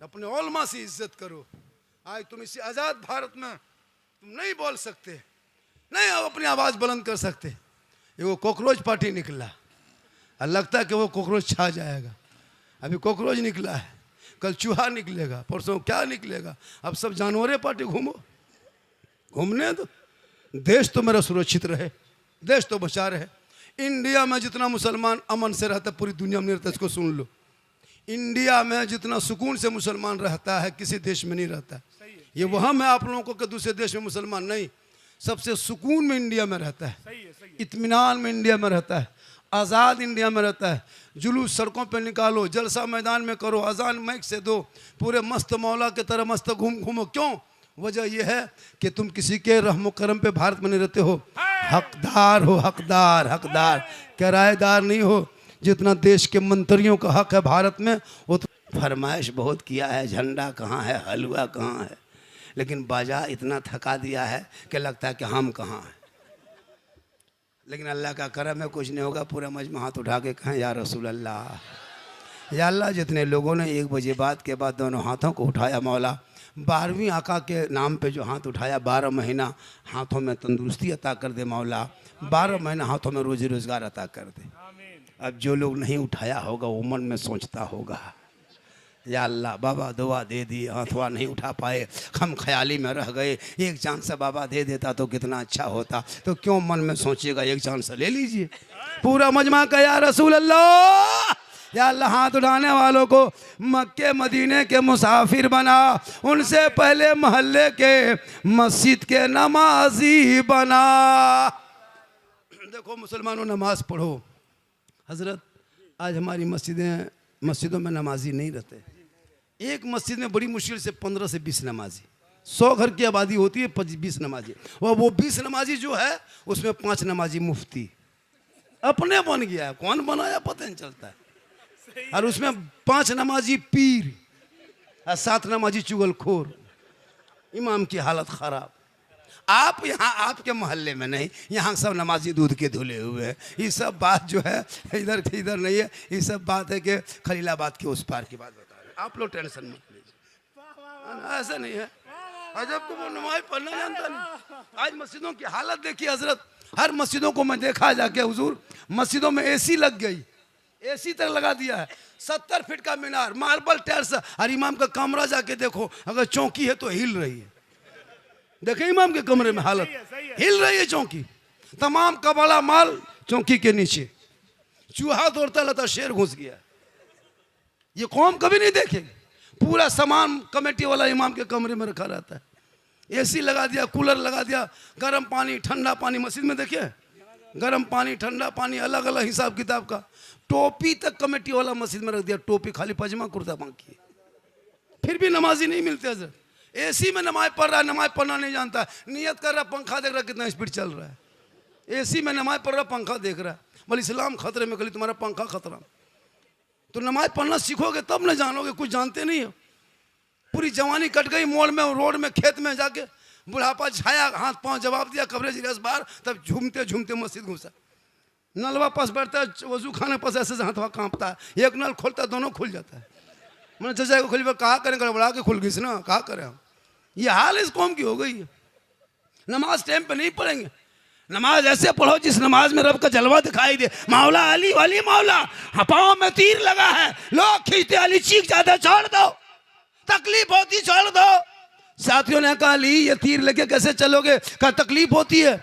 अपने ओलमा से इज्जत करो। आज तुम इसी आज़ाद भारत में तुम नहीं बोल सकते, नहीं अपनी आवाज़ बुलंद कर सकते। ये वो कॉकरोच पार्टी निकला और लगता है कि वो कॉकरोच छा जाएगा। अभी कॉकरोच निकला है, कल चूहा निकलेगा, परसों क्या निकलेगा। अब सब जानवरें पार्टी घूमो, घूमने दो। देश तो मेरा सुरक्षित रहे, देश तो बचा रहे। इंडिया में जितना मुसलमान अमन से रहता है पूरी दुनिया में नहीं रहता। इसको सुन लो, इंडिया में जितना सुकून से मुसलमान रहता है किसी देश में नहीं रहता। ये वहम है आप लोगों को कि दूसरे देश में मुसलमान नहीं, सबसे सुकून में इंडिया में रहता है, इत्मीनान में इंडिया में रहता है, आज़ाद इंडिया में रहता है। जुलूस सड़कों पे निकालो, जलसा मैदान में करो, अजान माइक से दो, पूरे मस्त मौला के तरह मस्त घूमो। क्यों? वजह यह है कि तुम किसी के रहमो करम पे भारत में नहीं रहते हो, हकदार हो, हकदार, किराएदार नहीं हो। जितना देश के मंत्रियों का हक है भारत में, वो तो फरमाइश बहुत किया है, झंडा कहाँ है, हलवा कहाँ है, लेकिन बाजा इतना थका दिया है कि लगता है कि हम कहाँ हैं। लेकिन अल्लाह का करम है, कुछ नहीं होगा। पूरा मजमा हाथ उठा के कहें या रसूल अल्लाह। या अल्लाह, जितने लोगों ने 1 बजे बाद के बाद दोनों हाथों को उठाया मौला, 12वीं आका के नाम पे जो हाथ उठाया, 12 महीना हाथों में तंदुरुस्ती अता कर दे मौला, 12 महीना हाथों में रोजी रोज़गार अता कर दे। अब जो लोग नहीं उठाया होगा वो मन में सोचता होगा, या अल्लाह बाबा दुआ दे दी, हाथवा नहीं उठा पाए, हम ख्याली में रह गए, एक चांद से बाबा दे देता तो कितना अच्छा होता। तो क्यों मन में सोचिएगा, एक चांद से ले लीजिए। पूरा मजमा का या रसूल अल्लाह, या अल्लाह, हाथ उठाने वालों को मक्के मदीने के मुसाफिर बना, उनसे पहले मोहल्ले के मस्जिद के नमाजी बना। देखो मुसलमानों, नमाज पढ़ो। हजरत, आज हमारी मस्जिदों में नमाजी नहीं रहते। एक मस्जिद में बड़ी मुश्किल से 15 से 20 नमाजी, 100 घर की आबादी होती है, 20 नमाजी। और वो 20 नमाजी जो है उसमें 5 नमाजी मुफ्ती अपने बन गया है, कौन बनाया पता नहीं चलता है। और उसमें 5 नमाजी पीर और 7 नमाजी चुगलखोर। इमाम की हालत खराब। आप यहाँ आपके मोहल्ले में नहीं, यहाँ सब नमाजी दूध के धुले हुए हैं। ये सब बात जो है इधर की इधर नहीं है, ये सब बात है कि खलीलाबाद के उस पार की बात बता रहे। आप लोग टेंशन मत लीजिए, ऐसा नहीं है। अजब तो वो नमाज पढ़ना जानता नहीं। आज मस्जिदों की हालत देखिए हजरत, हर मस्जिदों को मैं देखा जाके हुजूर, मस्जिदों में एसी लग गई, एसी तक लगा दिया है, 70 फीट का मीनार, मार्बल टाइल्स। और इमाम का कमरा जाके देखो, अगर चौकी है तो हिल रही है। देखे इमाम के कमरे में हालत, हिल रही है चौकी। तमाम कबाड़ा माल चौकी के नीचे, चूहा दौड़ता रहता, शेर घुस गया। ये कौम कभी नहीं देखेगी। पूरा सामान कमेटी वाला इमाम के कमरे में रखा रहता है, एसी लगा दिया, कूलर लगा दिया, गर्म पानी ठंडा पानी मस्जिद में देखिए, गर्म पानी ठंडा पानी अलग अलग हिसाब किताब का। टोपी तक कमेटी वाला मस्जिद में रख दिया, टोपी खाली पजामा कुर्ता बाकी, फिर भी नमाजी नहीं मिलते हजरत। एसी में नमाज पढ़ रहा है, नमाज पढ़ना नहीं जानता, नियत कर रहा, पंखा देख रहा कितना स्पीड चल रहा है। एसी में नमाज पढ़ रहा, पंखा देख रहा है, बोले इस्लाम खतरे में, कली तुम्हारा पंखा खतरा। तो नमाज पढ़ना सीखोगे तब न जानोगे, कुछ जानते नहीं हो। पूरी जवानी कट गई मोड़ में, रोड में, खेत में जाके, बुढ़ापा छाया, हाथ पांव जवाब दिया, कवरेज रस बार, तब झूमते झूमते मस्जिद घुसा। नलवा पास बैठता है, वजू खाने पास ऐसे हाथ वहाँ कांपता है, एक नल खोलता है दोनों खुल जाता है। मैंने चचा को खोली, कहा करें, गड़बड़ा के खुल गई ना, कहा करें हम। ये हाल इस कौम की हो गई है। नमाज टाइम पे नहीं पढ़ेंगे, नमाज ऐसे पढ़ो जिस नमाज में रब का जलवा दिखाई दे। मौला अली वाली मौला, पाँव में तीर लगा है, लोग खींचते, अली चीख जाते, छोड़ दो, तकलीफ होती छोड़ दो। साथियों ने कहा अली ये तीर लेके कैसे चलोगे, कहा तकलीफ होती है।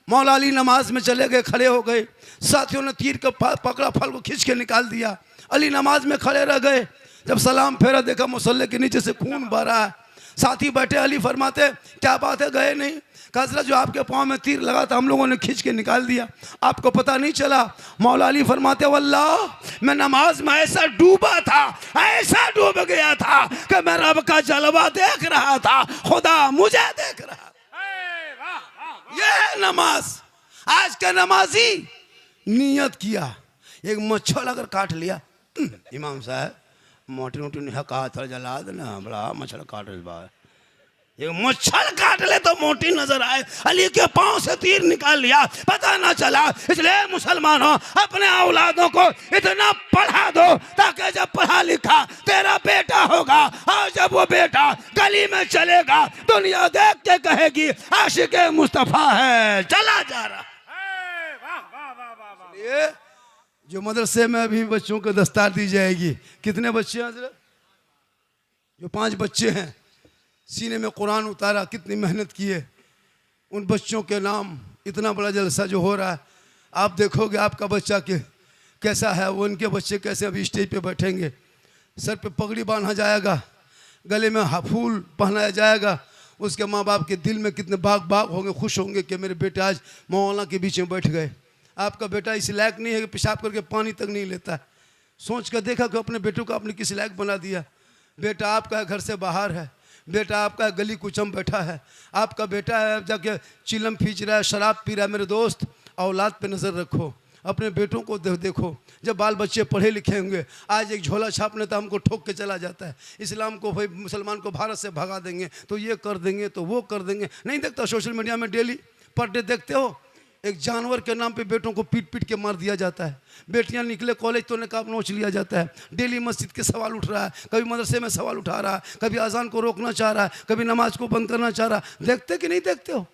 मौला अली नमाज में चले गए, खड़े हो गए, साथियों ने तीर को पकड़ा, फल को खींच के निकाल दिया। अली नमाज में खड़े रह गए, जब सलाम फेरा देखा मुसल्ले के नीचे से खून बह रहा है। साथी बैठे, अली फरमाते क्या बात है, गए नहीं? हजरत जो आपके पाँव में तीर लगा था हम लोगों ने खींच के निकाल दिया, आपको पता नहीं चला। मौला अली फरमाते वल्लाह मैं नमाज में ऐसा डूबा था, ऐसा डूब गया था कि मैं रब का जलवा देख रहा था, खुदा मुझे देख रहा था। ये है नमाज। आज का नमाजी नियत किया, एक मच्छर अगर काट लिया, इमाम साहब मोटी मोटी कहा था जला देना, बड़ा मच्छर काट रहा, ये मच्छर काट ले तो मोटी नजर आए, अली के पांव से तीर निकाल लिया, पता ना चला। इसलिए मुसलमानों अपने औलादों को इतना पढ़ा दो ताकि जब पढ़ा लिखा तेरा बेटा होगा और जब वो बेटा गली में चलेगा दुनिया देख के कहेगी आशिक मुस्तफा है, चला जा रहा। ये जो मदरसे में अभी बच्चों को दस्तार दी जाएगी, कितने बच्चे हैं हजरत? जो 5 बच्चे हैं सीने में कुरान उतारा, कितनी मेहनत की है उन बच्चों के नाम। इतना बड़ा जलसा जो हो रहा है, आप देखोगे आपका बच्चा के कैसा है, वो उनके बच्चे कैसे अभी स्टेज पे बैठेंगे, सर पे पगड़ी बांधा जाएगा, गले में फूल पहनाया जाएगा। उसके माँ बाप के दिल में कितने बाग बाग होंगे, खुश होंगे कि मेरे बेटे आज मौलाना के बीच में बैठ गए। आपका बेटा इस लायक नहीं है कि पेशाब करके पानी तक नहीं लेता है। सोच कर देखा कि अपने बेटों को आपने किस लायक बना दिया। बेटा आपका घर से बाहर है, बेटा आपका गली कुचम बैठा है, आपका बेटा है जाके चिलम खींच रहा है, शराब पी रहा है। मेरे दोस्त, औलाद पे नज़र रखो, अपने बेटों को देखो। जब बाल बच्चे पढ़े लिखे होंगे, आज एक झोला छापने तो हमको ठोक के चला जाता है, इस्लाम को भाई मुसलमान को भारत से भगा देंगे, तो ये कर देंगे तो वो कर देंगे। नहीं देखता सोशल मीडिया में डेली पर डे देखते हो, एक जानवर के नाम पे बेटों को पीट पीट के मार दिया जाता है। बेटियां निकले कॉलेज तो नकाब नोच लिया जाता है। डेली मस्जिद के सवाल उठ रहा है, कभी मदरसे में सवाल उठा रहा है, कभी अजान को रोकना चाह रहा है, कभी नमाज को बंद करना चाह रहा है। देखते कि नहीं देखते हो?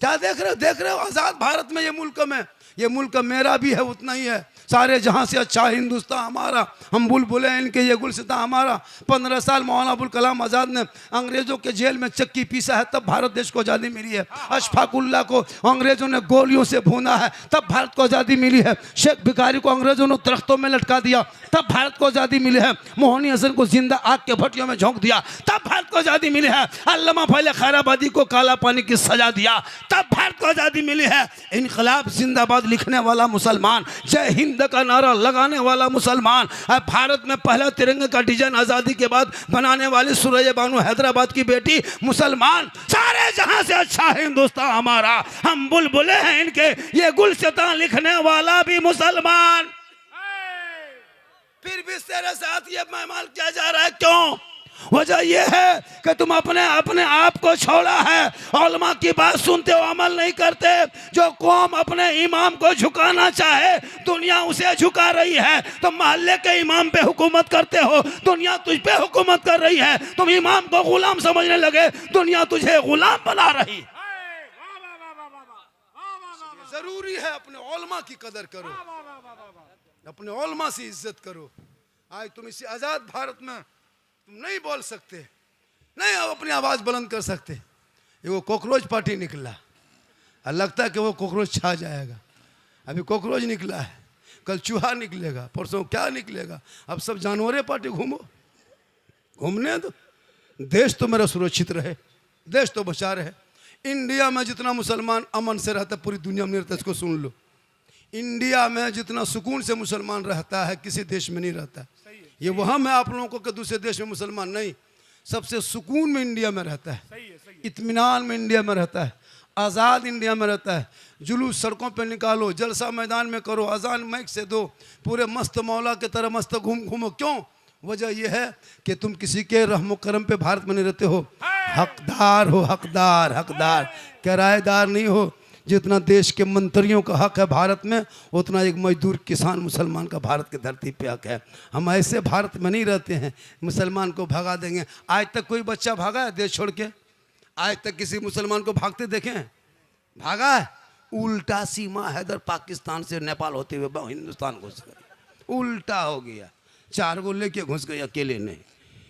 क्या देख रहे हो? देख रहे हो आज़ाद भारत में ये मुल्क में, ये मुल्क मेरा भी है, उतना ही है। सारे जहाँ से अच्छा हिंदुस्तान हमारा, हम बुलबुलें इनके, ये गुलसितां हमारा। 15 साल मौलाना अबुल कलाम आज़ाद ने अंग्रेज़ों के जेल में चक्की पीसा है, तब भारत देश को आज़ादी मिली है। अशफाकुल्ला को अंग्रेज़ों ने गोलियों से भूना है, तब भारत को आज़ादी मिली है। शेख भिखारी को अंग्रेज़ों ने दरख्तों में लटका दिया, तब भारत को आज़ादी मिली है। मोहनी हसन को जिंदा आग के भट्टियों में झोंक दिया, तब भारत को आज़ादी मिली है। अल्लामा फैले खैराबादी को काला पानी की सजा दिया, तब भारत को आज़ादी मिली है। इनकलाब जिंदाबाद लिखने वाला मुसलमान, जय हिंद का नारा लगाने वाला मुसलमान, भारत में पहला तिरंगे का डिजाइन आज़ादी के बाद बनाने वाली सुरैया बानो हैदराबाद की बेटी मुसलमान। सारे जहां से अच्छा हिंदुस्तान हमारा, हम बुलबुले हैं इनके, ये गुलसितां लिखने वाला भी मुसलमान। फिर भी तेरे साथ ये मेहमान किया जा रहा है, क्यों? वजह यह है कि तुम अपने आप को छोड़ा है, उलमा की बात सुनते हो, अमल नहीं करते। जो कौम अपने इमाम को झुकाना चाहे दुनिया उसे झुका रही है। तुम मोहल्ले के इमाम पे हुकूमत करते हो, दुनिया तुझ पे हुकूमत कर रही है। तुम इमाम को गुलाम समझने लगे, दुनिया तुझे गुलाम बना रही। जरूरी है अपने उलमा की कदर करो, अपने उलमा से इज्जत करो। आज तुम इसी आज़ाद भारत में तुम नहीं बोल सकते, नहीं अपनी आवाज़ बुलंद कर सकते। ये वो कॉकरोच पार्टी निकला, और लगता है कि वो कॉकरोच छा जाएगा। अभी कॉकरोच निकला है, कल चूहा निकलेगा, परसों क्या निकलेगा। अब सब जानवरें पार्टी घूमो, घूमने दो। देश तो मेरा सुरक्षित रहे, देश तो बचा रहे। इंडिया में जितना मुसलमान अमन से रहता है पूरी दुनिया में नहीं रहता। इसको सुन लो, इंडिया में जितना सुकून से मुसलमान रहता है किसी देश में नहीं रहता। ये वहाँ मैं आप लोगों को कि दूसरे देश में मुसलमान नहीं, सबसे सुकून में इंडिया में रहता है, इत्मीनान में इंडिया में रहता है, आज़ाद इंडिया में रहता है। जुलूस सड़कों पे निकालो, जलसा मैदान में करो, अजान माइक से दो, पूरे मस्त मौला की तरह मस्त घूमो। क्यों? वजह यह है कि तुम किसी के रहमो करम पे भारत में नहीं रहते हो, हकदार हो, हकदार, किराएदार नहीं हो। जितना देश के मंत्रियों का हक है भारत में, उतना एक मजदूर किसान मुसलमान का भारत की धरती पे हक है। हम ऐसे भारत में नहीं रहते हैं मुसलमान को भगा देंगे। आज तक कोई बच्चा भागा है देश छोड़ के? आज तक किसी मुसलमान को भागते देखे हैं? भागा है? उल्टा सीमा है, इधर पाकिस्तान से नेपाल होते हुए हिंदुस्तान घुस गए, उल्टा हो गया। 4 गो लेके घुस गए, अकेले नहीं।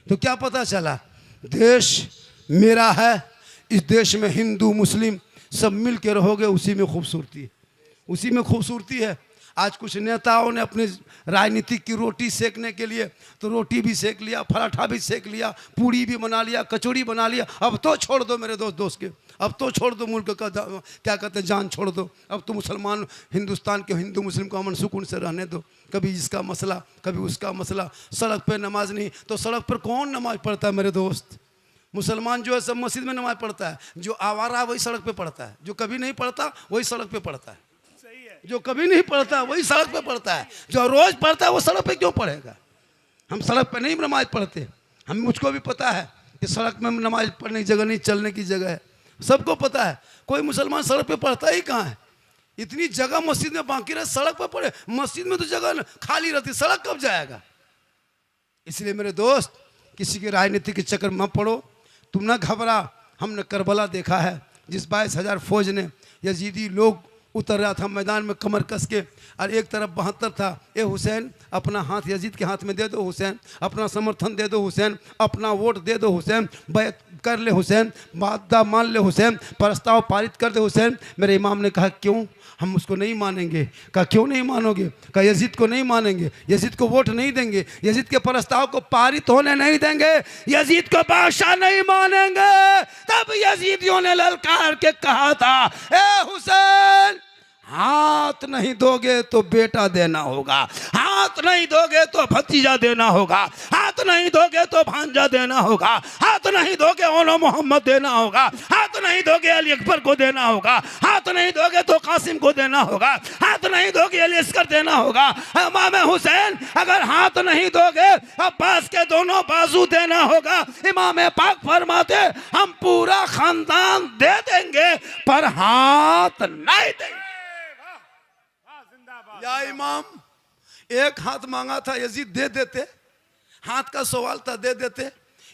तो क्या पता चला? देश मेरा है, इस देश में हिंदू मुस्लिम सब मिल के रहोगे, उसी में खूबसूरती है, उसी में खूबसूरती है। आज कुछ नेताओं ने अपनी राजनीतिक की रोटी सेकने के लिए तो रोटी भी सेक लिया, पराठा भी सेक लिया, पूड़ी भी बना लिया, कचौड़ी बना लिया। अब तो छोड़ दो मेरे दोस्त के, अब तो छोड़ दो मुल्क का क्या कहते हैं, जान छोड़ दो। अब तो मुसलमान हिंदुस्तान के हिंदू मुस्लिम को अमन सुकून से रहने दो। कभी इसका मसला, कभी उसका मसला। सड़क पर नमाज नहीं तो सड़क पर कौन नमाज पढ़ता है मेरे दोस्त? मुसलमान जो है सब मस्जिद में नमाज पढ़ता है, जो आवारा वही सड़क पे पढ़ता है, जो कभी नहीं पढ़ता वही सड़क पे पढ़ता है। सही है। जो कभी नहीं पढ़ता वही सड़क पे पढ़ता है, जो रोज पढ़ता है वो सड़क पे क्यों पढ़ेगा? हम सड़क पे नहीं नमाज पढ़ते, हम मुझको भी पता है। कि सड़क में नमाज पढ़ने की जगह नहीं, चलने की जगह है। सबको पता है, कोई मुसलमान सड़क पे पढ़ता ही कहाँ है। इतनी जगह मस्जिद में बाकी रहे, सड़क पर पड़े। मस्जिद में तो जगह खाली रहती, सड़क कब जाएगा। इसलिए मेरे दोस्त, किसी के राजनीति के चक्कर में मत पड़ो। तुम ना घबरा। हमने करबला देखा है, जिस 22,000 फौज ने यजीदी लोग उतर रहा था मैदान में कमर कस के, और एक तरफ 72 था। ए हुसैन, अपना हाथ यजीद के हाथ में दे दो हुसैन, अपना समर्थन दे दो हुसैन, अपना वोट दे दो हुसैन, बैत कर ले हुसैन, वादा मान ले हुसैन, प्रस्ताव पारित कर दे हुसैन। मेरे इमाम ने कहा क्यों, हम उसको नहीं मानेंगे। कहा क्यों नहीं मानोगे। कहा यजीद को नहीं मानेंगे, यजीद को वोट नहीं देंगे, यजीद के प्रस्ताव को पारित होने नहीं देंगे, यजीद को बादशाह नहीं मानेंगे। तब यजीदियों ने ललकार के कहा था, ए हुसैन, हाथ नहीं दोगे तो बेटा देना होगा, हाथ नहीं दोगे तो भतीजा देना होगा, हाथ नहीं दोगे तो भांजा देना होगा, हाथ नहीं दोगे ओनो मोहम्मद देना होगा, हाथ नहीं दोगे अली अकबर को देना होगा, हाथ नहीं दोगे तो कासिम को देना होगा, हाथ नहीं दोगे अली अस्कर देना होगा। इमाम हुसैन, अगर हाथ नहीं दोगे अब्बास के दोनों बाजू देना होगा। इमाम पाक फरमाते, हम पूरा खानदान दे देंगे पर हाथ नहीं देंगे। या इमाम, एक हाथ मांगा था यजीद दे देते, हाथ का सवाल था दे देते।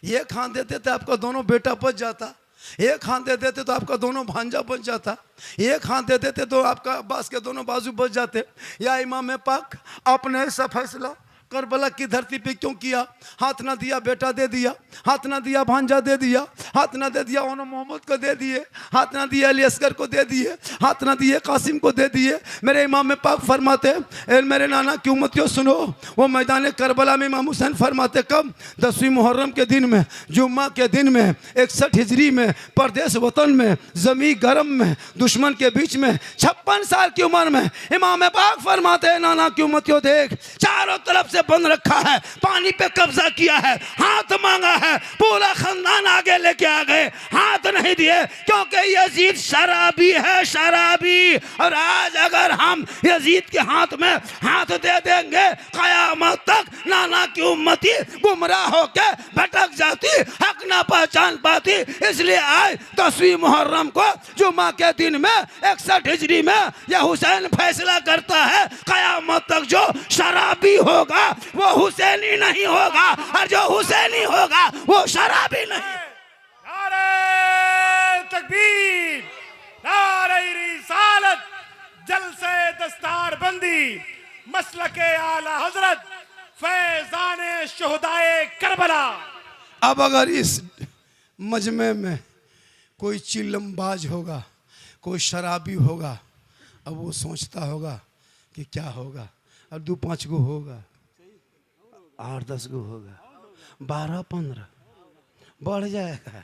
एक हाथ देते थे आपका दोनों बेटा बच जाता, एक हाथ दे देते तो आपका दोनों भांजा बच जाता, एक हाथ दे देते तो आपका अब्बास के दोनों बाजू बच जाते। या इमाम पाक, आपने ऐसा फैसला करबला की धरती पे क्यों किया। हाथ ना दिया बेटा दे दिया, हाथ ना दिया भांजा दे दिया, हाथ ना दे दिया ओनो मोहम्मद को दे दिए, हाथ ना दिया अली अस्कर को दे दिए, हाथ ना दिए कासिम को दे दिए। मेरे इमाम पाक फरमाते, मेरे नाना की उम्मतियों सुनो, वो मैदान करबला में इमाम हुसैन फरमाते, कब 10वीं मुहर्रम के दिन में, जुम्मा के दिन में, 61 हिजरी में, परदेश वतन में, जमी गरम में, दुश्मन के बीच में, 56 साल की उम्र में इमाम पाक फरमाते, नाना की उम्मतियों देख, चारों तरफ से बंद रखा है, पानी पे कब्जा किया है, हाथ मांगा है, पूरा खानदान आगे लेके आ गए, हाथ नहीं दिए, क्योंकि यजीद शराबी है, शराबी। और आज अगर हम यजीद के हाथ में हाथ दे देंगे, कयामत तक नाना की उम्मती गुमराह होके भटक जाती, हक ना पहचान पाती। इसलिए आज 10वीं मुहर्रम को जुम्मा के दिन में 61 हिजरी में यह हुसैन फैसला करता है, कयामत तक जो शराबी होगा वो हुसैनी नहीं होगा, और जो हुसैनी होगा वो शराबी नहीं। नारे तकबीर, नारे रिसालत, जलसे दस्तार बंदी, मसलके आला हजरत, फैजाने शुहदाए करबला। अब अगर इस मजमे में कोई चिल्लमबाज होगा, कोई शराबी होगा, अब वो सोचता होगा कि क्या होगा। अब 2-5 गो होगा, 8-10 गो होगा, 12-15 बढ़ जाएगा।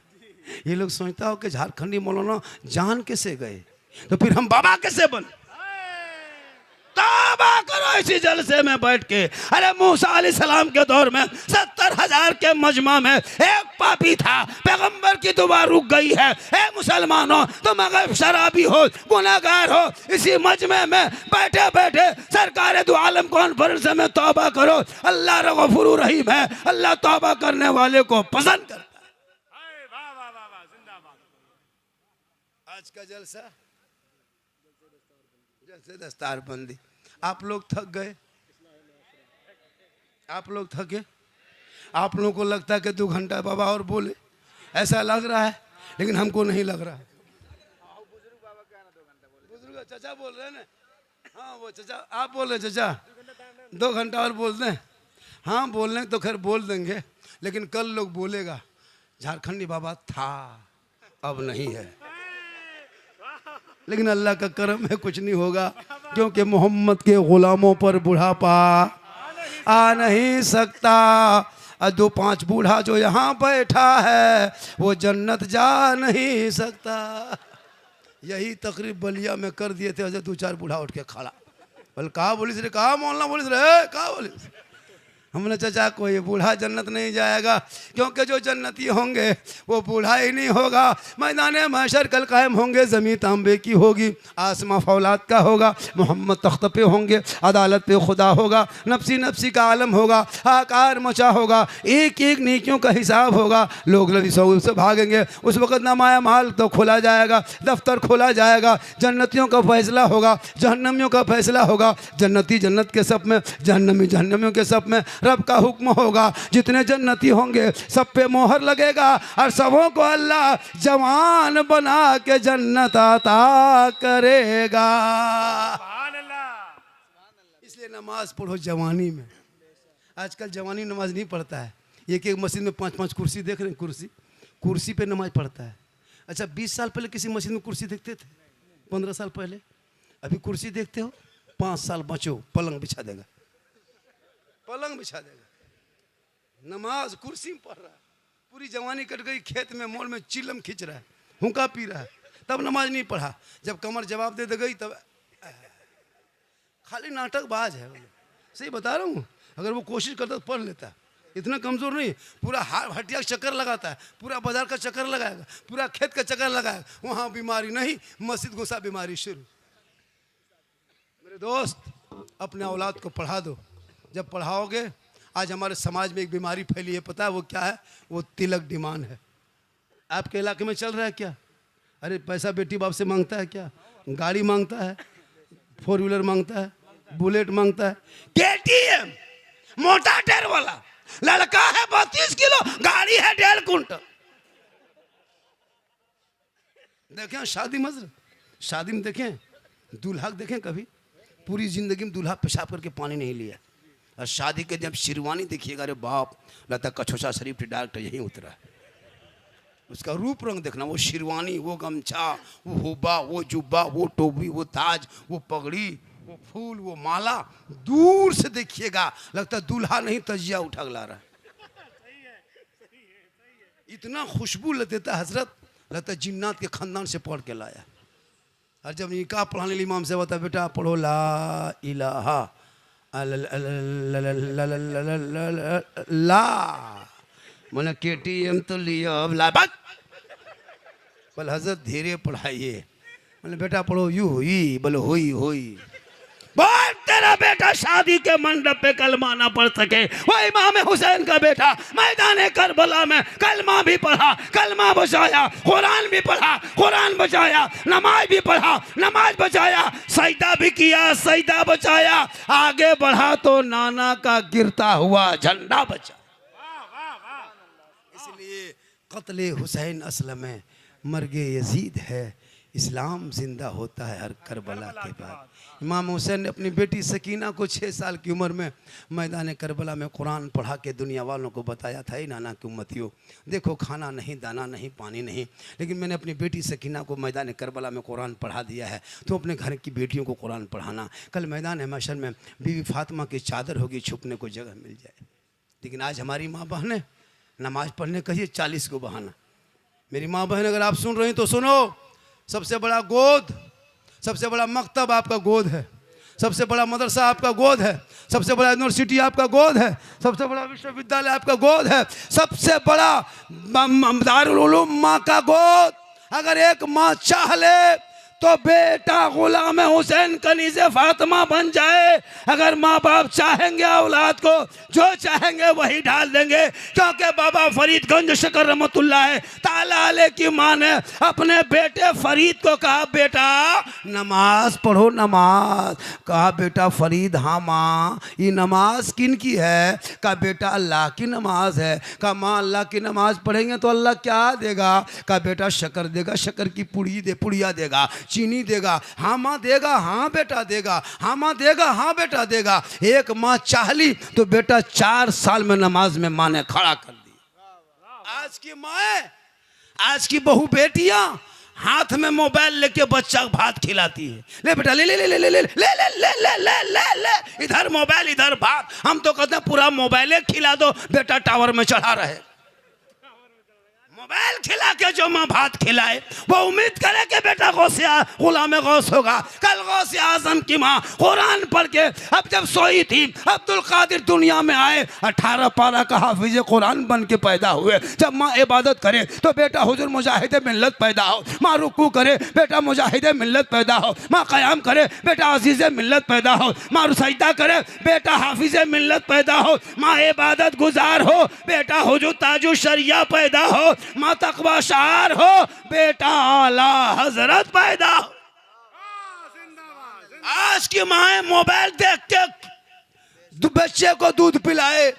ये लोग सोचता हो कि झारखंडी मौलाना जान कैसे गए, तो फिर हम बाबा कैसे बने। तौबा करो इसी जलसे में बैठ के। अरे मूसा अलैहिस्सलाम के दौर में 70,000 के मजमा में एक पापी था, पैगंबर की दुआ रुक गई है। ए मुसलमानों, तुम अगर शराबी हो, गुनाहगार हो, इसी मजमे में बैठे बैठे सरकार दो आलम कॉन्फ्रेंस में तौबा करो। अल्लाह गफूर रहीम है, अल्लाह तौबा करने वाले को पसंद करता है। आज का जलसा जलसे दस्तार बंदी। आप लोग थक गए, आप लोग थके, आप लोगों को लगता है कि 2 घंटा बाबा और बोले, ऐसा लग रहा है, लेकिन हमको नहीं लग रहा है। बुजुर्ग चाचा बोल रहे हैं ना, हाँ वो चाचा आप बोल रहे चाचा 2 घंटा और बोल दें। हाँ बोल रहे तो खैर बोल देंगे, लेकिन कल लोग बोलेगा झारखंडी बाबा था, अब नहीं है। लेकिन अल्लाह का करम है, कुछ नहीं होगा, क्योंकि मोहम्मद के गुलामों पर बुढ़ापा आ नहीं सकता। 2-5 बूढ़ा जो यहाँ बैठा है वो जन्नत जा नहीं सकता। यही तकरीब बलिया में कर दिए थे, 2-4 बूढ़ा उठ के खड़ा, बोले कहा बोलिस रे, कहा मोहल्ला बोलिस रे, कहा बोलिस। हमने चाचा कोई बूढ़ा जन्नत नहीं जाएगा, क्योंकि जो जन्नती होंगे वो बूढ़ा ही नहीं होगा। मैदान महशर कल कायम होंगे, ज़मीन तांबे की होगी, आसमां फौलाद का होगा, मोहम्मद तख्त पे होंगे, अदालत पे खुदा होगा, नफसी नफसी का आलम होगा, आकार मचा होगा, एक एक नेकियों का हिसाब होगा। लोग लबी सऊद से भागेंगे, उस वक़्त नामाया माल तो खोला जाएगा, दफ्तर खोला जाएगा, जन्नतियों का फैसला होगा, जहन्नमियों का फैसला होगा। जन्नती जन्नत के सब में, जहन्नमी जहन्नमियों के सब में रब का हुक्म होगा। जितने जन्नती होंगे सब पे मोहर लगेगा और सबों को अल्लाह जवान बना के जन्नत अता करेगा। इसलिए नमाज पढ़ो जवानी में। आजकल जवानी नमाज नहीं पढ़ता है। एक एक मस्जिद में 5-5 कुर्सी देख रहे हैं, कुर्सी पे नमाज पढ़ता है। अच्छा 20 साल पहले किसी मस्जिद में कुर्सी देखते थे? 15 साल पहले। अभी कुर्सी देखते हो? 5 साल बचो पलंग बिछा देगा, पलंग बिछा देगा। नमाज कुर्सी में पढ़ रहा है। पूरी जवानी कट गई, खेत में मोड़ में चिलम खींच रहा है, हुक्का पी रहा है, तब नमाज नहीं पढ़ा। जब कमर जवाब दे गई तब खाली नाटकबाज है। सही बता रहा हूँ, अगर वो कोशिश करता तो पढ़ लेता। इतना कमज़ोर नहीं, पूरा हटिया चक्कर लगाता है, पूरा बाजार का चक्कर लगाएगा, पूरा खेत का चक्कर लगाएगा। वहाँ बीमारी नहीं, मस्जिद घुसा बीमारी शुरू। मेरे दोस्त अपने औलाद को पढ़ा दो। जब पढ़ाओगे, आज हमारे समाज में एक बीमारी फैली है, पता है वो क्या है? वो तिलक डिमांड है। आपके इलाके में चल रहा है क्या? अरे पैसा बेटी बाप से मांगता है क्या? गाड़ी मांगता है, 4 व्हीलर मांगता है, बुलेट मांगता है, KTM मोटा टायर वाला, लड़का है 32 किलो, गाड़ी है 1.5 कुंटल। देखें शादी मजर, शादी में देखें दूल्हा देखें, कभी पूरी जिंदगी में दूल्हा पेशाब करके पानी नहीं लिया। और शादी के जब शेरवानी देखिएगा, अरे बाप, लगता कछोसा शरीफ के डायरेक्टर यहीं उतरा है। उसका रूप रंग देखना, वो शेरवानी, वो गमछा, वो हुब्बा, वो जुब्बा, वो टोपी, वो ताज, वो पगड़ी, वो फूल, वो माला, दूर से देखिएगा लगता दूल्हा नहीं तजिया उठा ला रहा है। इतना खुशबू देता हजरत, लगता जिन्नात के खानदान से पढ़ के लाया। और जब निकाह पढ़ाने लिए इमाम से बता, बेटा पढ़ो ला इलाहा ला, मैंने KTM तो लिया, अब ला बात बोल हजरत धीरे पढ़ाइए। मैंने बेटा पढ़ो यू हुई, बोलो हुई हुई। बोल तेरा बेटा शादी के मंडप पे कलमा ना पढ़ सके, वो इमाम हुसैन का बेटा मैदान करबला में कलमा भी पढ़ा, कलमा बचाया, कुरान भी पढ़ा, कुरान बचाया, नमाज भी पढ़ा, नमाज बचाया, सजदा भी किया, सजदा बचाया, आगे बढ़ा तो नाना का गिरता हुआ झंडा बचा। इसलिए कत्ले हुसैन असल में मर्गे यजीद है, इस्लाम जिंदा होता है हर करबला के बाद। इमाम हुसैन ने अपनी बेटी सकीना को 6 साल की उम्र में मैदान करबला में कुरान पढ़ा के दुनिया वालों को बताया था, नाना की उम्मतियों देखो, खाना नहीं, दाना नहीं, पानी नहीं, लेकिन मैंने अपनी बेटी सकीना को मैदान करबला में कुरान पढ़ा दिया है, तो अपने घर की बेटियों को कुरान पढ़ाना। कल मैदान महशर में बीवी फातिमा की चादर होगी, छुपने को जगह मिल जाए। लेकिन आज हमारी माँ बहनें नमाज पढ़ने कहिए 40 को बहाना। मेरी माँ बहन अगर आप सुन रही हैं तो सुनो, सबसे बड़ा गोद, सबसे बड़ा मकतब आपका गोद है, सबसे बड़ा मदरसा आपका गोद है, सबसे बड़ा यूनिवर्सिटी आपका गोद है, सबसे बड़ा विश्वविद्यालय आपका गोद है, सबसे बड़ा दारुल उलूम माँ का गोद। अगर एक माँ चाह ले तो बेटा गुलाम हुसैन कनीज़े फातिमा बन जाए। अगर माँ बाप चाहेंगे औलाद को जो चाहेंगे वही डाल देंगे, क्योंकि बाबा फरीदगंज शकर रहमतुल्लाह ताला अलैह की माँ ने अपने बेटे फरीद को कहा, बेटा नमाज पढ़ो, नमाज। कहा बेटा फरीद, हाँ माँ ये नमाज किन की है? कहा बेटा अल्लाह की नमाज है। कहा माँ अल्लाह की नमाज पढ़ेंगे तो अल्लाह क्या देगा? कहा बेटा शक्कर देगा, शक्कर की पुड़िया देगा, चीनी देगा। हाँ माँ देगा, हाँ बेटा देगा, हाँ माँ देगा, हाँ बेटा देगा। एक माँ चाह ली तो बेटा 4 साल में नमाज में माँ ने खड़ा कर दी। आज की माँ, आज की बहू बेटियां हाथ में मोबाइल लेके बच्चा भात खिलाती है। ले बेटा ले ले ले ले ले ले ले ले ले ले ले ले, इधर मोबाइल इधर भात। हम तो कहते हैं पूरा मोबाइल खिला दो, बेटा टावर में चढ़ा रहे। मोबाइल खिला के जो माँ भात खिलाए वो उम्मीद करे कि बेटा गुलाम गौस होगा। कल गौस आजम की माँ कुरान पढ़ के अब जब सोई थी, अब्दुल कादिर दुनिया में आए, 18 पारा का हाफिज कुरान बन के पैदा हुए। जब माँ इबादत करे तो बेटा हुजूर मुजाहिद मिल्लत पैदा हो, माँ रुकू करे बेटा मुजाहिद मिल्लत पैदा हो, माँ क़याम करे बेटा अजीज़ मिल्लत पैदा हो, माँ सजदा करे बेटा हाफिज मिल्लत पैदा हो, माँ इबादत गुजार हो बेटा हुजूर ताजु शरिया पैदा हो, माँ तकवा शार हो बेटा आला हजरत पैदा हो। आज की माँ मोबाइल देख के बच्चे को दूध पिलाए,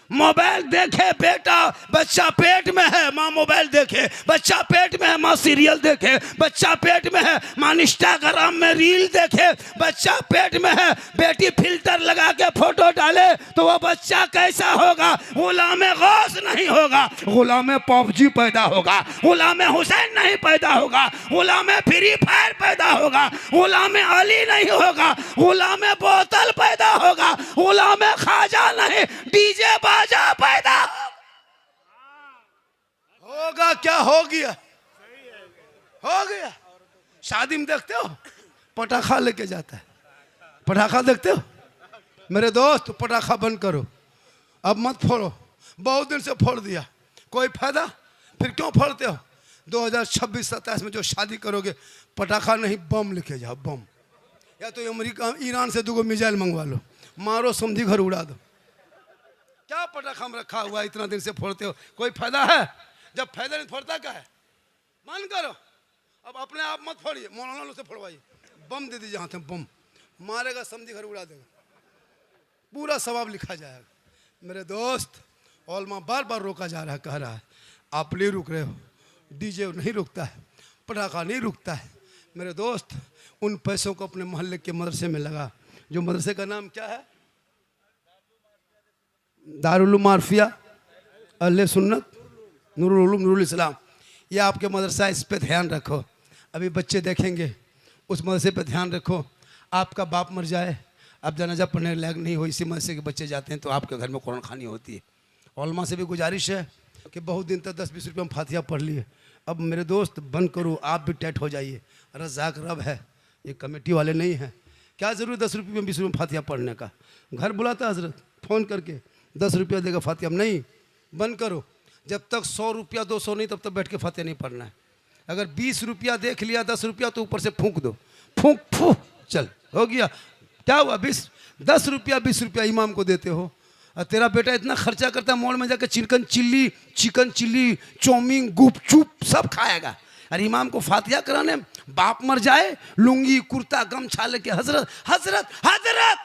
मोबाइल देखे बेटा बच्चा पेट में है, माँ मोबाइल देखे, बच्चा पेट में है माँ सीरियल देखे, बच्चा पेट में है माँ इंस्टाग्राम में रील देखे, बच्चा पेट में है बेटी फिल्टर लगा के फोटो डाले तो वो बच्चा कैसा होगा? गुलाम गौस नहीं होगा, गुलाम पबजी पैदा होगा, गुलाम हुसैन नहीं पैदा होगा, गुलाम फ्री फायर पैदा होगा, गुलाम अली नहीं होगा, गुलाम बोतल पैदा होगा, गुलाम खाजा नहीं डीजे बाजा पैदा होगा। क्या हो गया? हो गया। शादी में देखते हो पटाखा लेके जाता है, पटाखा देखते हो मेरे दोस्त? पटाखा बंद करो, अब मत फोड़ो, बहुत दिन से फोड़ दिया, कोई फायदा? फिर क्यों फोड़ते हो? 2026-27 में जो शादी करोगे पटाखा नहीं बम लेके जाओ, बम, या तो अमेरिका ईरान से 2 मिसाइल मंगवा लो, मारो समझी घर उड़ा दो। क्या पटाखा में रखा हुआ इतना दिन से फोड़ते हो? कोई फायदा है? जब फायदा नहीं फोड़ता क्या है? मन करो, अब अपने आप मत फोड़िए, मौलाना लोग से फोड़वाइए, बम दे दीजिए हाथ में, बम मारेगा समझी घर उड़ा देगा, पूरा सवाब लिखा जाएगा। मेरे दोस्त ओलमा बार बार रोका जा रहा है, कह रहा है आप नहीं रुक रहे हो, डीजे नहीं रुकता है, पटाखा नहीं रुकता है। मेरे दोस्त उन पैसों को अपने मोहल्ले के मदरसे में लगा, जो मदरसे का नाम क्या है? दारुल मारफिया अहले सुन्नत नूरुल उलूम नूरुल इस्लाम। ये आपके मदरसा, इस पे ध्यान रखो। अभी बच्चे देखेंगे, उस मदरसे पे ध्यान रखो। आपका बाप मर जाए, आप जनाजा पढ़ने लायक नहीं हो, इसी मदरसे के बच्चे जाते हैं तो आपके घर में कुरान खानी होती है। उलमा से भी गुजारिश है कि बहुत दिन तक 10-20 रुपये में फातिहा पढ़ लिए, अब मेरे दोस्त बंद करो, आप भी टाइट हो जाइए। रज़ाक रब है, ये कमेटी वाले नहीं हैं। क्या ज़रूरत 10 रुपये में 20 रुपये में फातिहा पढ़ने का? घर बुलाता हजरत फ़ोन करके 10 रुपया देगा फातिहा, नहीं, बंद करो। जब तक 100 रुपया 200 नहीं, तब तक बैठ के फातिहा नहीं पढ़ना है। अगर 20 रुपया देख लिया, 10 रुपया तो ऊपर से फूंक दो, फूंक फूक, चल हो गया। क्या हुआ? 10 रुपया 20 रुपया इमाम को देते हो, और तेरा बेटा इतना खर्चा करता है, मोड़ में जाकर चिकन चिल्ली चाउमीन गुपचुप सब खाएगा, और इमाम को फातिहा कराने बाप मर जाए, लुंगी कुर्ता गमछा लेके हजरत हजरत हजरत,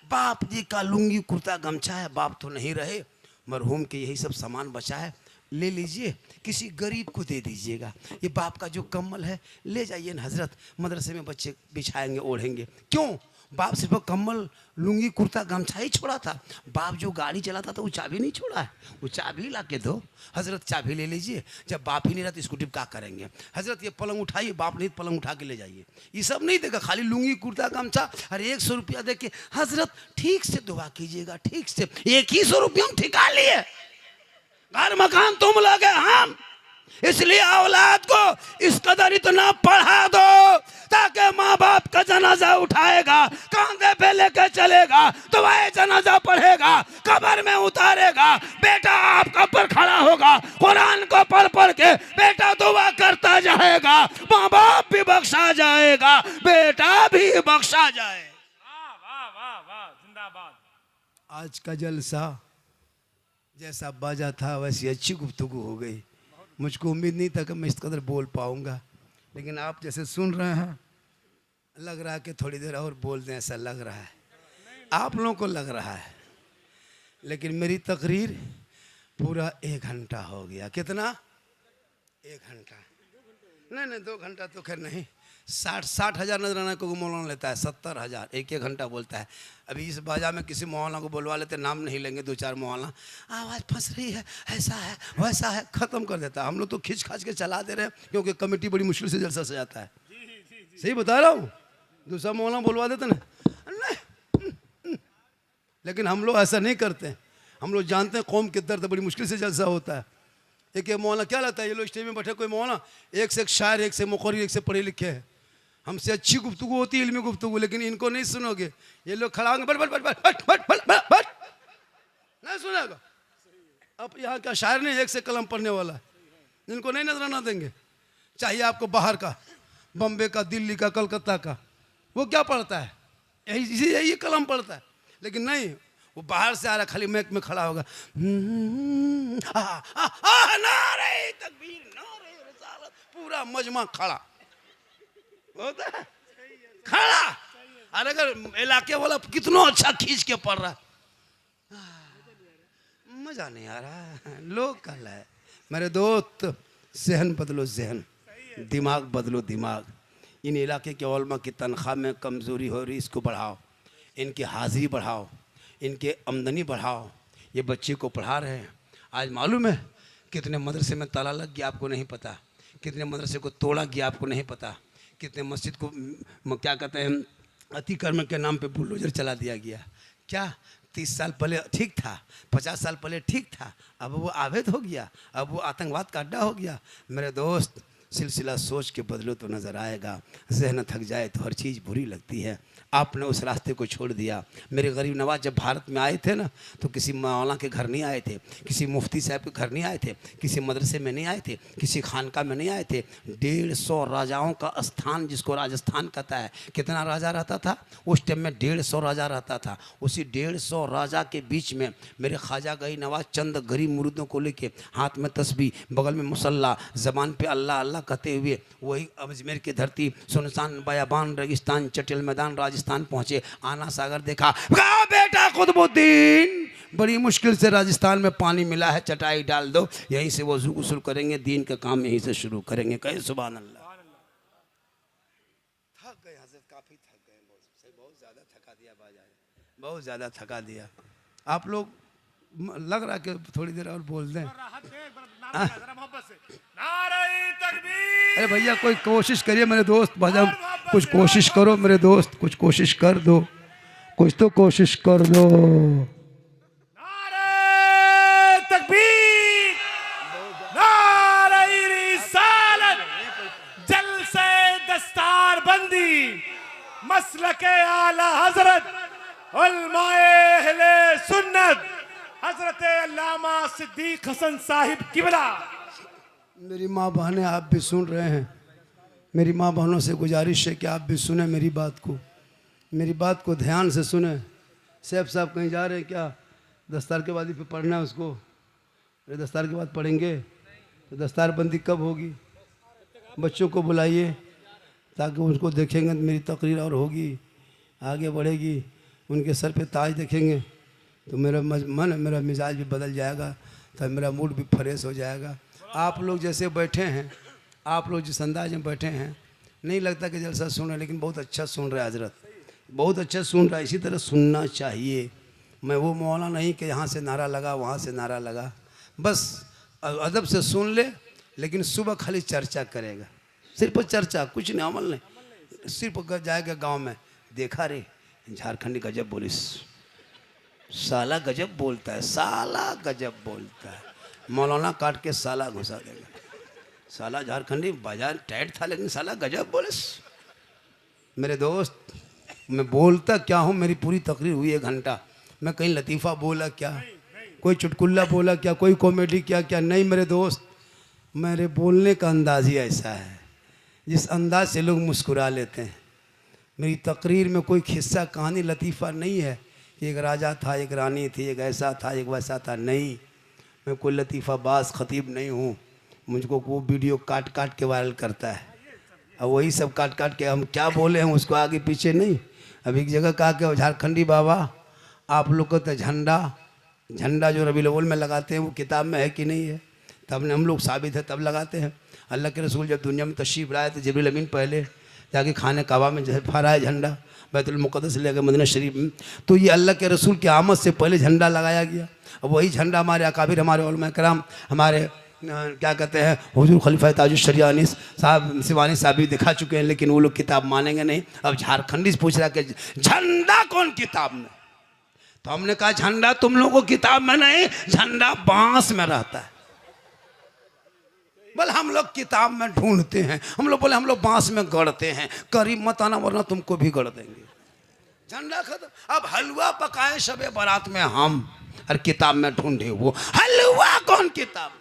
बाप जी का लुंगी कुर्ता गमछा है, बाप तो नहीं रहे, मरहूम के यही सब सामान बचा है, ले लीजिए, किसी गरीब को दे दीजिएगा। ये बाप का जो कम्बल है ले जाइए ना हजरत, मदरसे में बच्चे बिछाएंगे ओढ़ेंगे। क्यों? बाप सिर्फ कम्बल लुंगी कुर्ता गमछा ही छोड़ा था, बाप जो गाड़ी चलाता था वो चाबी नहीं छोड़ा है, वो चाबी ला के दो हजरत, चाबी ले लीजिए। जब बाप ही नहीं रहा तो स्कूटी क्या करेंगे हजरत? ये पलंग उठाइए, बाप नहीं पलंग उठा के ले जाइए। ये सब नहीं देगा, खाली लुंगी कुर्ता गमछा और 100 रुपया दे के हजरत ठीक से दुआ कीजिएगा, ठीक से। 100 रुपया हम ठिका लिए, घर मकान तुम लोगे हम, इसलिए औलाद को इस कदर इतना पढ़ा दो ताकि माँ बाप का जनाजा उठाएगा, कांधे पे लेकर चलेगा, दुआए जनाजा पढ़ेगा, कब्र में उतारेगा, बेटा आपका पर खड़ा होगा, कुरान को पढ़ पढ़ के बेटा दुआ करता जाएगा, माँ बाप भी बख्शा जाएगा, बेटा भी बख्शा जाए। वाह वाह वाह, जिंदाबाद। आज का जलसा जैसा बाजा था वैसी अच्छी गुफ्तगू हो गई। मुझको उम्मीद नहीं था कि मैं इस कदर बोल पाऊंगा, लेकिन आप जैसे सुन रहे हैं लग रहा है कि थोड़ी देर और बोल दें, ऐसा लग रहा है, आप लोगों को लग रहा है। लेकिन मेरी तकरीर पूरा 1 घंटा हो गया। कितना? 1 घंटा नहीं 2 घंटा तो खैर नहीं, 60 हज़ार नजराना को मौलाना लेता है, 70 हज़ार 1 घंटा बोलता है। अभी इस बाजा में किसी मौलाना को बुलवा लेते, नाम नहीं लेंगे, 2-4 मौलाना, आवाज़ फंस रही है, ऐसा है वैसा है, ख़त्म कर देता है। हम लोग तो खींच खाच के चला दे रहे हैं, क्योंकि कमेटी बड़ी मुश्किल से जलसा सजाता है। सही बता रहा हूँ, दूसरा मौलाना बुलवा देते ना, नहीं। लेकिन हम लोग ऐसा नहीं करते, हम लोग जानते हैं कौम के दर्द, बड़ी मुश्किल से जलसा होता है। एक ये मौलाना क्या लगता है, ये लोग स्टेज में बैठे कोई मौलाना एक से एक शायर, एक से मुकर्री, एक से पढ़े लिखे हैं। हमसे अच्छी गुफ्तगू होती है, इल्मी गुफ्तगू, लेकिन इनको नहीं सुनोगे। ये लोग खड़ा होंगे, but but but but but but but but but नहीं सुनेगा। अब यहाँ का शायर नहीं, एक से कलम पढ़ने वाला है, इनको नहीं नजराना देंगे। चाहिए आपको बाहर का, बम्बे का, दिल्ली का, कलकत्ता का, वो क्या पढ़ता है, यही कलम पढ़ता है। लेकिन नहीं, वो बाहर से आ रहा, खाली मैक में खड़ा होगा, नारे तकबीर, नारे रिसालत, पूरा मजमा खड़ा होता है, खड़ा। अरे अगर इलाके वाला कितना अच्छा खींच के पढ़ रहा है, मजा नहीं आ रहा। लोग कल है मेरे दोस्त, जहन बदलो, जहन, दिमाग बदलो, दिमाग। इन इलाके के उलमा की तनख्वाह में कमज़ोरी हो रही, इसको बढ़ाओ, इनकी हाज़िरी बढ़ाओ, इनके आमदनी बढ़ाओ। ये बच्चे को पढ़ा रहे हैं। आज मालूम है कितने मदरसे में ताला लग गया, आपको नहीं पता। कितने मदरसे को तोड़ा गया, आपको नहीं पता। कितने मस्जिद को क्या कहते हैं, अतिक्रमण के नाम पे बुलडोजर चला दिया गया। क्या 30 साल पहले ठीक था, 50 साल पहले ठीक था, अब वो आवेद हो गया, अब वो आतंकवाद का अड्डा हो गया। मेरे दोस्त, सिलसिला सोच के बदलो तो नज़र आएगा। जहन थक जाए तो हर चीज़ बुरी लगती है। आपने उस रास्ते को छोड़ दिया। मेरे गरीब नवाज जब भारत में आए थे ना, तो किसी मौलाना के घर नहीं आए थे, किसी मुफ्ती साहब के घर नहीं आए थे, किसी मदरसे में नहीं आए थे, किसी खानका में नहीं आए थे। 150 राजाओं का स्थान, जिसको राजस्थान कहता है, कितना राजा रहता था उस टाइम में? 150 राजा रहता था। उसी 150 राजा के बीच में मेरे ख्वाजा गई नवाज चंद गरीब मुरीदों को लेके, हाथ में तस्बीह, बगल में मुसल्ला, ज़बान पे अल्लाह अल्लाह कहते हुए वही अजमेर की धरती, सुनसान बयाबान रेगिस्तान, चटिल मैदान राजस्थान पहुंचे। आना सागर देखा, कहा बेटा कुतुबुद्दीन, बड़ी मुश्किल से राजस्थान में पानी मिला है, चटाई डाल दो, यहीं से वजू गुस्ल करेंगे, दीन का काम यहीं से शुरू करेंगे। कहे सुभान अल्लाह। थक गए हज़रत, काफ़ी थक गए, बहुत ज़्यादा थका दिया बाजार, बहुत ज़्यादा थका दिया। आप लोग लग रहा कि थोड़ी देर और बोल दें। अरे भैया कोई कोशिश करिए मेरे दोस्त, भजन कुछ कोशिश करो मेरे दोस्त, कुछ कोशिश कर दो, कुछ तो कोशिश कर दो। नारे तकबीर, नारे रिसालत, जलसे दस्तार बंदी, मसलके आला हजरत, उलमाए अहले सुन्नत, हजरत अल्लामा सिद्दीक हसन साहिब किबला। मेरी माँ बहनें, आप भी सुन रहे हैं। मेरी माँ बहनों से गुजारिश है कि आप भी सुने मेरी बात को, मेरी बात को ध्यान से सुने। सैफ साहब कहीं जा रहे हैं क्या? दस्तार के बाद ही पे पढ़ना है उसको। अरे दस्तार के बाद पढ़ेंगे तो दस्तार बंदी कब होगी? बच्चों को बुलाइए ताकि उनको देखेंगे तो मेरी तकरीर और होगी, आगे बढ़ेगी। उनके सर पे ताज देखेंगे तो मेरा मन, मेरा मिजाज भी बदल जाएगा, तो मेरा मूड भी फ्रेश हो जाएगा। आप लोग जैसे बैठे हैं, आप लोग जिस अंदाज में बैठे हैं, नहीं लगता कि जलसा सुन रहे हैं, लेकिन बहुत अच्छा सुन रहे हैं हजरत, बहुत अच्छा सुन रहा है। इसी तरह सुनना चाहिए। मैं वो मौला नहीं कि यहाँ से नारा लगा, वहाँ से नारा लगा, बस अदब से सुन ले। लेकिन सुबह खाली चर्चा करेगा, सिर्फ चर्चा, कुछ नहीं, अमल नहीं। सिर्फ जाएगा गाँव में, देखा रे झारखंडी गजब पुलिस, साला गजब बोलता है, साला गजब बोलता है, मौलाना काट के साला घुसा देगा। साला झारखंडी बाजार टाइट था लेकिन साला गजब बोलिस। मेरे दोस्त, मैं बोलता क्या हूँ, मेरी पूरी तकरीर हुई 1 घंटा। मैं कहीं लतीफ़ा बोला क्या, कोई चुटकुल्ला बोला क्या, कोई कॉमेडी क्या क्या? नहीं मेरे दोस्त, मेरे बोलने का अंदाज़ ही ऐसा है जिस अंदाज से लोग मुस्कुरा लेते हैं। मेरी तकरीर में कोई खिस्सा कहानी लतीफ़ा नहीं है कि एक राजा था, एक रानी थी, एक ऐसा था, एक वैसा था। नहीं, मैं कोई लतीफ़ा बाज ख़तीब नहीं हूँ। मुझको वो वीडियो काट काट के वायरल करता है, और वही सब काट काट के हम क्या बोले हैं उसको आगे पीछे नहीं। अभी एक जगह कहा कि झारखंडी बाबा, आप लोग को तो झंडा जो रबीउल अव्वल में लगाते हैं वो किताब में है कि नहीं है? तब ने हम लोग साबित है तब लगाते हैं। अल्लाह के रसूल जब दुनिया में तशरीफ़ लाए तो जिब्रील अमीन पहले जाके खाने काबा में फहराया झंडा, बैतुल मुक़द्दस ले गए मदीना शरीफ में, तो ये अल्लाह के रसूल की आमद से पहले झंडा लगाया गया। अब वही झंडा हमारे अकाबिर, हमारे उलमा कराम, हमारे क्या कहते हैं हुजूर खलीफा ताजुश शरिया अनीस साहब सिवानी साहब भी दिखा चुके हैं, लेकिन वो लोग किताब मानेंगे नहीं। अब झारखंडी से पूछ रहा कि झंडा कौन किताब में? तो हमने कहा झंडा तुम लोगों को किताब में नहीं, झंडा बांस में रहता है। बोले हम लोग किताब में ढूंढते हैं। हम लोग बोले हम लोग बांस में गढ़ते हैं। करीब मत आना वरना तुमको भी गढ़ देंगे। झंडा खत्म। अब हलवा पकाए शबे बारात में हम, और किताब में ढूंढे वो हलवा कौन किताब।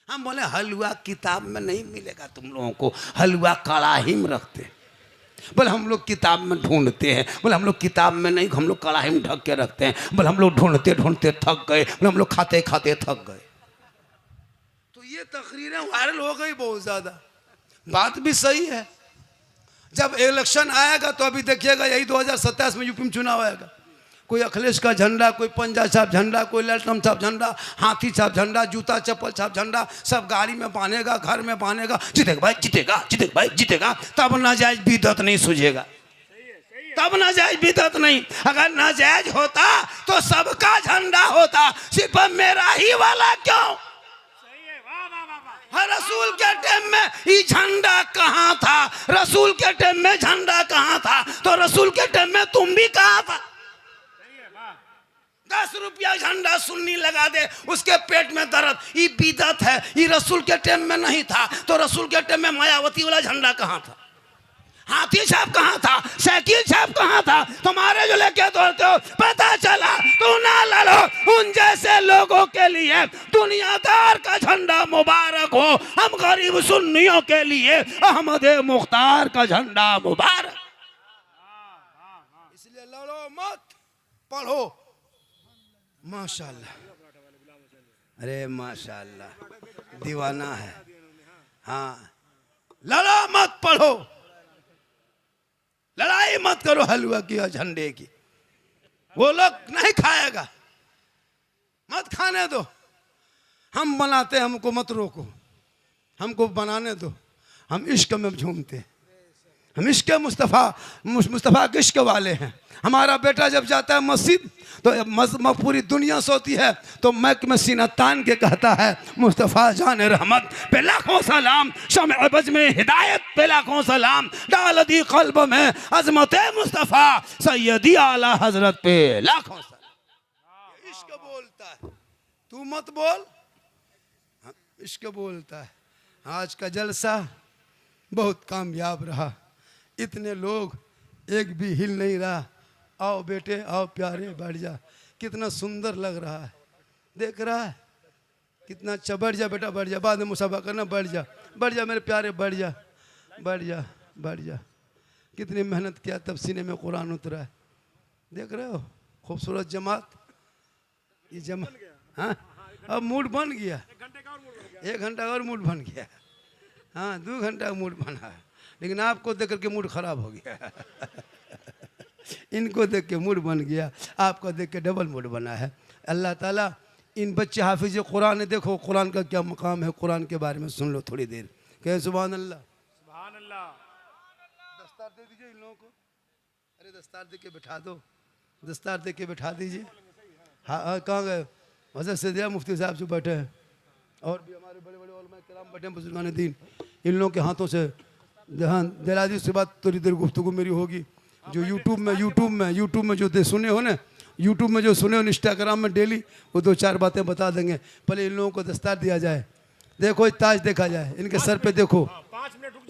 हम बोले हलवा किताब में नहीं मिलेगा तुम लोगों को, हलवा कड़ाही में रखते। बोले हम लोग किताब में ढूंढते हैं। बोले हम लोग किताब में नहीं, हम लोग कड़ाही में ढक के रखते हैं। बोले हम लोग ढूंढते ढूंढते थक गए। बोले हम लोग खाते खाते थक गए। तो ये तकरीरें वायरल हो गई बहुत ज्यादा। बात भी सही है। जब इलेक्शन आएगा तो अभी देखिएगा, यही 2027 में यूपी में चुनाव आएगा, कोई अखिलेश का झंडा, कोई पंजा छाप झंडा, कोई ललटम छाप झंडा, हाथी छाप झंडा, जूता चप्पल छाप झंडा, सब गाड़ी में बांधेगा, घर में बांधेगा। जीतेगा भाई, जीतेगा, जीतेगा भाई, जीतेगा। तब नाजायज बिदअत नहीं सूझेगा, तब नाजायज बिदअत नहीं। अगर नाजायज होता तो सबका झंडा होता, सिर्फ मेरा ही वाला क्यों। रसूल के टाइम में ये झंडा कहाँ था, रसूल के टाइम में झंडा कहाँ था, तो रसूल के टाइम में तुम भी कहाँ था। 10 रुपया झंडा सुन्नी लगा दे, उसके पेट में दर्द, ये बिदअत है। ये रसूल के टाइम में नहीं था, तो रसूल के टाइम में मायावती वाला झंडा कहाँ था, हाथी छाप कहाँ था, साइकिल छाप कहाँ था। तुम्हारे जो लेके दौड़ते हो, पता चला तू ना लड़ो। उन जैसे लोगों के लिए दुनियादार का झंडा मुबारक हो, हम गरीब सुन्नियों के लिए अहमद मुख्तार का झंडा मुबारक। इसलिए लड़ो मत, पढ़ो। माशाल्लाह, अरे माशाल्लाह, दीवाना है। हाँ, लड़ो मत, पढ़ो, लड़ाई मत करो हलवा की और झंडे की। वो लोग नहीं खाएगा, मत खाने दो। हम बनाते, हमको मत रोको, हमको बनाने दो। हम इश्क में झूमते हैं, हम इश्क मुस्तफ़ा के इश्क वाले हैं। हमारा बेटा जब जाता है मस्जिद तो पूरी दुनिया सोती है, तो मैक में सीना तान के कहता है मुस्तफ़ा जान रहमत पे लाखों सलाम, शम्अ अबज में हिदायत पे लाखों सलाम, डाल दी कल्ब में अजमत मुस्तफ़ा, सैयदी आला हजरत पे लाखों सलाम। इश्क बोलता है, तू मत बोल, इश्क बोलता है। आज का जलसा बहुत कामयाब रहा, इतने लोग, एक भी हिल नहीं रहा। आओ बेटे, आओ प्यारे, बैठ जा। कितना सुंदर लग रहा है, देख रहा है कितना अच्छा। बैठ जा बेटा, बैठ जा, बाद में मुसाफा करना। बैठ जा, बैठ जा मेरे प्यारे, बैठ जा, बैठ जा, बैठ जा। कितनी मेहनत किया तब सीने में कुरान उतरा है। देख रहे हो खूबसूरत जमात, ये जमात। हाँ, अब मूड बन गया, 1 घंटा और मूड बन गया। हाँ, 2 घंटा का मूड बना है, लेकिन आपको देख करके मूड खराब हो गया। इनको देख के मूड बन गया, आपको देख के डबल मूड बना है। अल्लाह ताला इन बच्चे हाफिज कुरान है, देखो कुरान का क्या मकाम है, कुरान के बारे में सुन लो थोड़ी देर। कहे सुभान अल्लाह, सुभान अल्लाह। दस्तार दे दीजिए इन लोगों को, अरे दस्तार दे के बैठा दो, दस्तार दे के बैठा दीजिए। हाँ, कहाँ गए? हज़रत सैयद मुफ्ती साहब जो बैठे हैं, और भी हमारे बड़े बड़े उलमा किराम बैठे हैं, बुजुर्गान दीन। इन लोगों के हाथों से ध्यान दिला दी। उसके बाद थोड़ी देर गुफ्तगू मेरी होगी। जो यूट्यूब में जो सुने हो ना, यूट्यूब में जो सुने हो, इंस्टाग्राम में डेली वो 2-4 बातें बता देंगे। पहले इन लोगों को दस्तार दिया जाए। देखो ताज देखा जाए, इनके सर पे देखो।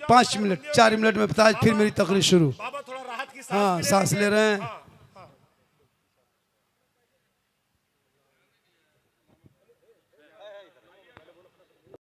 5 मिनट 4 मिनट में ताज, फिर मेरी तकरीर शुरू। बाबा थोड़ा राहत की हाँ, सांस ले रहे हैं।